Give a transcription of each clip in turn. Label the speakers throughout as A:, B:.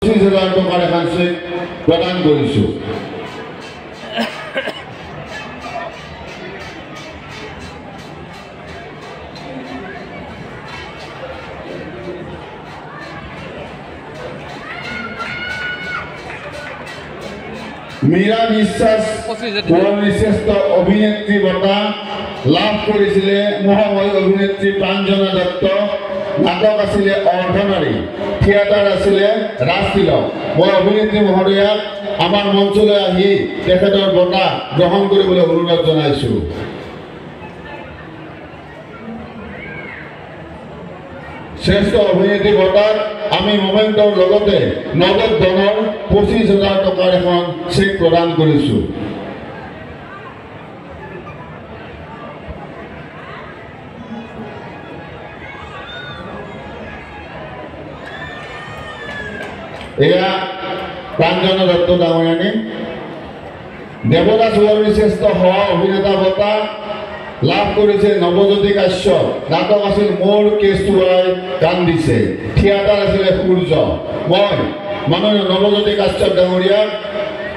A: 25,000 টকাৰ এখন চেক প্ৰদান কৰিছোঁ। মীৰা বিশ্বাস শ্ৰেষ্ঠ অভিনেত্ৰী বঁটা লাভ কৰিছিলে মহাময়ী অভিনেত্ৰী প্ৰাঞ্জনা দত্ত। নাটক আছিলে অৰ্ধনাৰী, থিয়েটাৰ আছিলে ৰাজতিলক। মই অভিনেত্ৰী মহোদয়াক আমাৰ মঞ্চলৈ আহি তেখেতৰ বঁটা গ্ৰহণ কৰিবলৈ অনুৰোধ জনাইছোঁ। শ্ৰেষ্ঠ অভিনেত্ৰী বঁটাত আমি মোমেণ্টৰ লগতে নগদ ধনৰ 25,000 টকাৰ এখন চেক প্ৰদান কৰিছোঁ। এয়া প্ৰাঞ্জনা দত্ত ডাঙৰীয়ানী। দেৱদাস সুৱৰ্ণী শ্ৰেষ্ঠ সহ অভিনেতা বঁটা লাভ কৰিছে নৱজ্যোতি কাশ্যপ। নাটক আছিল মোৰ কেঁচুৱাই কান্দিছে, থিয়েটাৰ আছিলে সূৰ্য। মই মাননীয় নৱজ্যোতি কাশ্যপ ডাঙৰীয়াক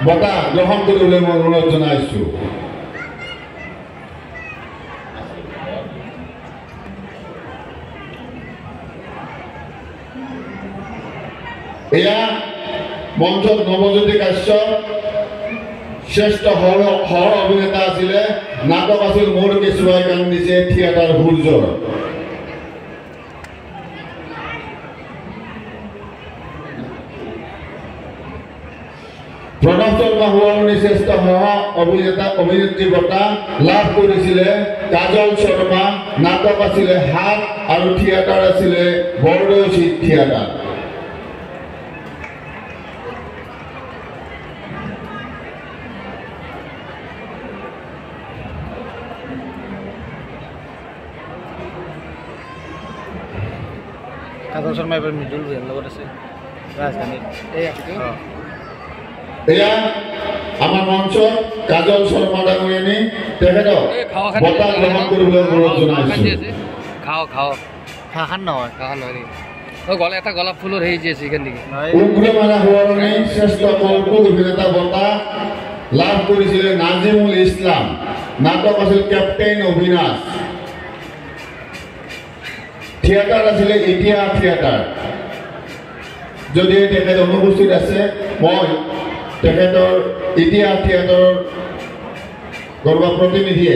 A: বঁটা গ্ৰহণ কৰিবলৈ মই অনুৰোধ জনাইছোঁ। এয়া মঞ্চত নৱজ্যোতি কাশ্যপ শ্ৰেষ্ঠ সহ অভিনেতা আছিলে। নাটক আছিল মোৰ কেঁচুৱাই কান্দিছে, থিয়েটাৰ সূৰ্যৰ। প্ৰণৱ শৰ্মা সুৱৰ্ণী শ্ৰেষ্ঠ সহ অভিনেত্ৰী বঁটা লাভ কৰিছিলে কাজল শৰ্মা। নাটক আছিলে হাত আৰু থিয়েটাৰ আছিলে বৰদৈচিত থিয়েটাৰ।
B: কাজল শৰ্মা এবাৰ মৃদুল ভূঞাৰ লগত আছে ৰাজধানীত।
A: এয়া আমাৰ মঞ্চত কাজল শৰ্মা ডাঙৰীয়ানী, তেখেতক বঁটা গ্ৰহণ কৰিবলৈ অনুৰোধ জনাইছোঁ।
B: গোলাপ ফুলৰ হেৰি যে আছে এইখান থেকে
A: উগ্ৰমালা সুৱৰ্ণী শ্ৰেষ্ঠ কৌতুক অভিনেতা বঁটা লাভ কৰিছিলে নাজিমুল ইছলাম। নাটক আছিল কেপ্টেইন অবিনাশ, থিয়েটাৰ আছিলে ইতিহাস থিয়েটাৰ। যদি তেখেত অনুপস্থিত আছে, মই তেখেতৰ ইতিহাস থিয়েটাৰৰ কোনোবা প্ৰতিনিধিয়ে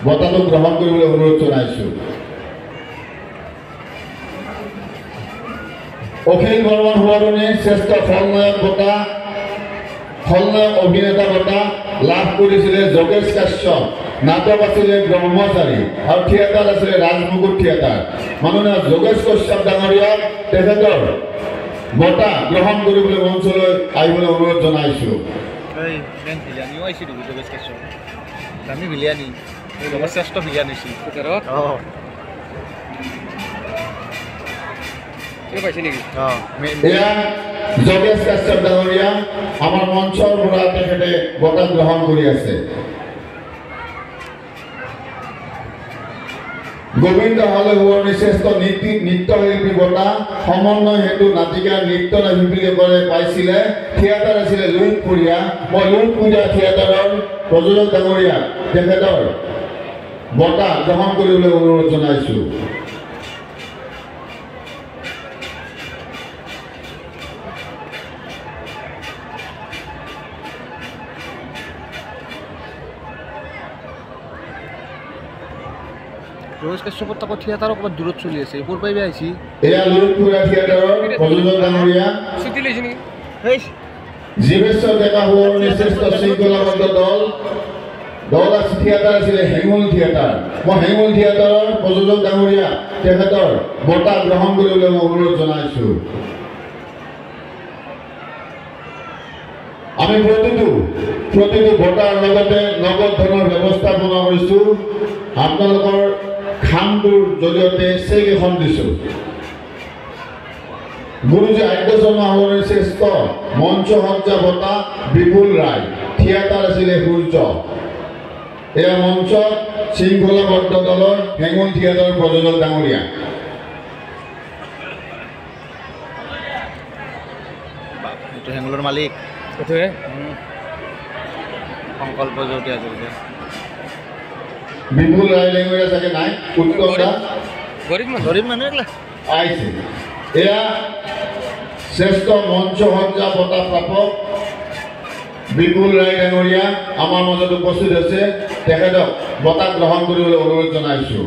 A: বঁটাটো গ্ৰহণ কৰিবলৈ অনুৰোধ জনাইছোঁ। অখিল বৰ্মন সুৱৰ্ণী শ্ৰেষ্ঠ খলনায়ক বঁটা খলনায়ক অভিনেতা বঁটা লাভ কৰিছিলে যোগেশ কাশ্যপ। নাটক আছিলে ব্ৰহ্মচাৰী আৰু থিয়েটাৰ আছিলে ৰাজমুকুট থিয়েটাৰ। মাননীয় যোগেশ কাশ্যপ ডাঙৰীয়াক তেখেতৰ বঁটা গ্ৰহণ কৰিবলৈ মঞ্চলৈ আহিবলৈ অনুৰোধ জনাইছোঁ। এয়া যোগেশ কাশ্যপ ডাঙৰীয়া আমাৰ মঞ্চৰ পৰা তেখেতে বঁটা গ্ৰহণ কৰি আছে। গোবিন্দ হালৈ সুৱৰ্ণী শ্ৰেষ্ঠ নৃত্যশিল্পী বঁটা সমন্বয় হেতু নাটিকাৰ নৃত্য শিল্পীসকলে পাইছিলে। থিয়েটাৰ আছিলে লুইতপুৰীয়া। মই লুইতপুৰীয়া থিয়েটাৰৰ প্ৰযোজক ডাঙৰীয়াক তেখেতৰ বঁটা গ্ৰহণ কৰিবলৈ অনুৰোধ জনাইছোঁ।
B: যোগেশ কাশ্যপত আকৌ থিয়েটাৰ অকণমান দূৰত চলি আছে, ক'ৰ পৰা আহিছে?
A: এয়া লুইতপুৰীয়া থিয়েটাৰৰ প্ৰযোজক ডাঙৰীয়া
B: ছুটি লৈছে নেকি?
A: জীৱেশ্বৰ ডেকা সুৱৰ্ণী শ্ৰেষ্ঠ শৃংখলাবদ্ধ দল আছে। থিয়েটাৰ আছিলে হেঙুল থিয়েটাৰ। মই হেঙুল থিয়েটাৰৰ প্ৰযোজক ডাঙৰীয়া তেখেতৰ বঁটা গ্ৰহণ কৰিবলৈ মই অনুৰোধ জনাইছোঁ। আমি প্ৰতিটো বঁটাৰ লগতে নগদ ধনৰ ব্যৱস্থাপনা কৰিছোঁ। আপোনালোকৰ খামটোৰ জৰিয়তে চেক এখন দিছোঁ। গুৰুজী আদ্য শৰ্মা সুৱৰ্ণী শ্ৰেষ্ঠ মঞ্চ সজ্জা বঁটা বিপুল ৰায়। থিয়েটাৰ আছিলে সূৰ্য। এয়া মঞ্চত শৃংখলাবদ্ধ দলৰ হেঙুল থিয়েটাৰৰ প্ৰযোজক ডাঙৰীয়া।
C: এইটো হেঙুলৰ মালিক
B: এইটোৱে
C: সংকল্প জ্যোতি হাজৰিকা
A: বিপুল ৰায় ডাঙৰীয়া চাগে নাই উত্তৰটা
B: গৰীব মানুহ
C: গৰীব মানুহ এইগিলা
A: আহিছে এয়া শ্ৰেষ্ঠ মঞ্চ সজ্জা বঁটা প্ৰাপক বিপুল ৰায় ডাঙৰীয়া আমাৰ মাজত উপস্থিত হৈছে তেখেতক বঁটা গ্ৰহণ কৰিবলৈ অনুৰোধ জনাইছো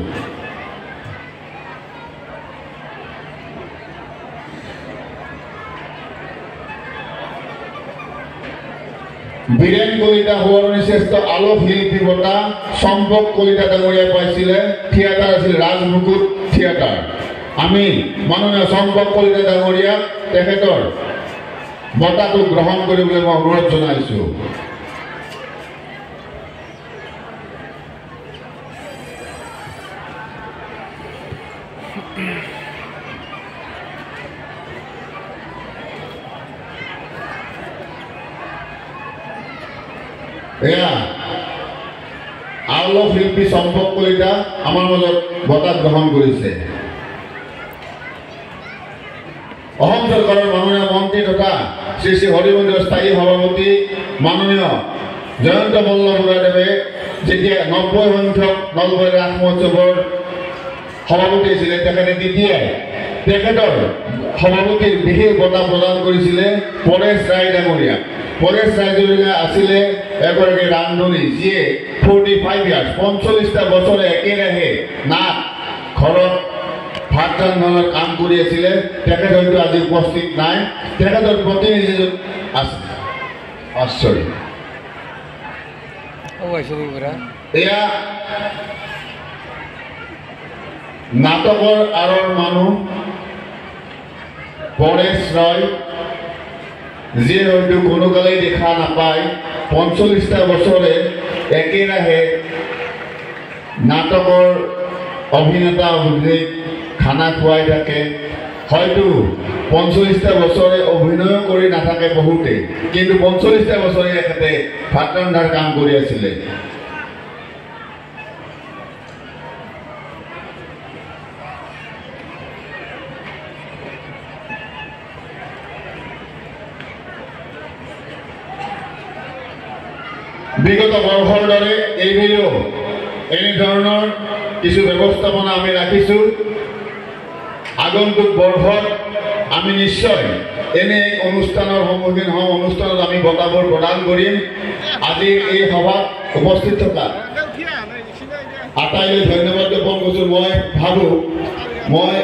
A: বীৰেন কলিতা সোঁৱৰণী শ্ৰেষ্ঠ আলোক শিল্পী বঁটা সম্পক কলিতা ডাঙৰীয়া পাইছিলে থিয়েটাৰ আছিল ৰাজমুকুট থিয়েটাৰ আমি মাননীয় সম্পক কলিতা ডাঙৰীয়া তেখেতৰ বঁটাটো গ্ৰহণ কৰিবলৈ মই অনুৰোধ জনাইছো এয়া আলোক শিল্পী সম্পক কলিতা আমাৰ মাজত বঁটা গ্ৰহণ কৰিছে অসম চৰকাৰৰ মাননীয় মন্ত্ৰী তথা শ্ৰী শ্ৰী হৰিমন্দিৰৰ স্থায়ী সভাপতি মাননীয় জয়ন্ত বল্লভ বুঢ়াদেৱে যেতিয়া 90 সংখ্যক নলবাৰী ৰাস মহোৎসৱৰ সভাপতি আছিলে তেখেতে তেতিয়াই তেখেতৰ সভাপতিৰ বিশেষ বঁটা প্ৰদান কৰিছিলে পৰেশ ৰায় ডাঙৰীয়া পৰেশ ৰায় ডাঙৰীয়া আছিলে এগৰাকী ৰান্ধনী যিয়ে 45 ইয়াৰ্ছ 45টা বছৰে একেৰাহে নাট ঘৰত ভাত ৰান্ধনৰ কাম কৰি আছিলে তেখেত হয়তো আজি উপস্থিত নাই তেখেতৰ প্ৰতিনিধিজন আছে আশ্চৰ্য এয়া নাটকৰ আঁৰৰ মানুহ পৰেশ ৰয় যিয়ে হয়তো কোনোকালেই দেখা নাপায় 45টা বছৰে একেৰাহে নাটকৰ অভিনেতা অভিনেত্ৰীক খানা খুৱাই থাকে হয়তো 45টা বছৰে অভিনয় কৰি নাথাকে বহুতে কিন্তু 45টা বছৰে এখেতে ভাত ৰন্ধাৰ কাম কৰি আছিলে বিগত বৰ্ষৰ দৰে এইবাৰো এনেধৰণৰ কিছু ব্যৱস্থাপনা আমি ৰাখিছোঁ আগন্তুক বৰ্ষত আমি নিশ্চয় এনে অনুষ্ঠানৰ সন্মুখীন হম অনুষ্ঠানত আমি বঁটাবোৰ প্ৰদান কৰিম আজি এই সভাত উপস্থিত থকা আটাইলৈ ধন্যবাদ জ্ঞাপন কৰিছোঁ মই ভাবোঁ মই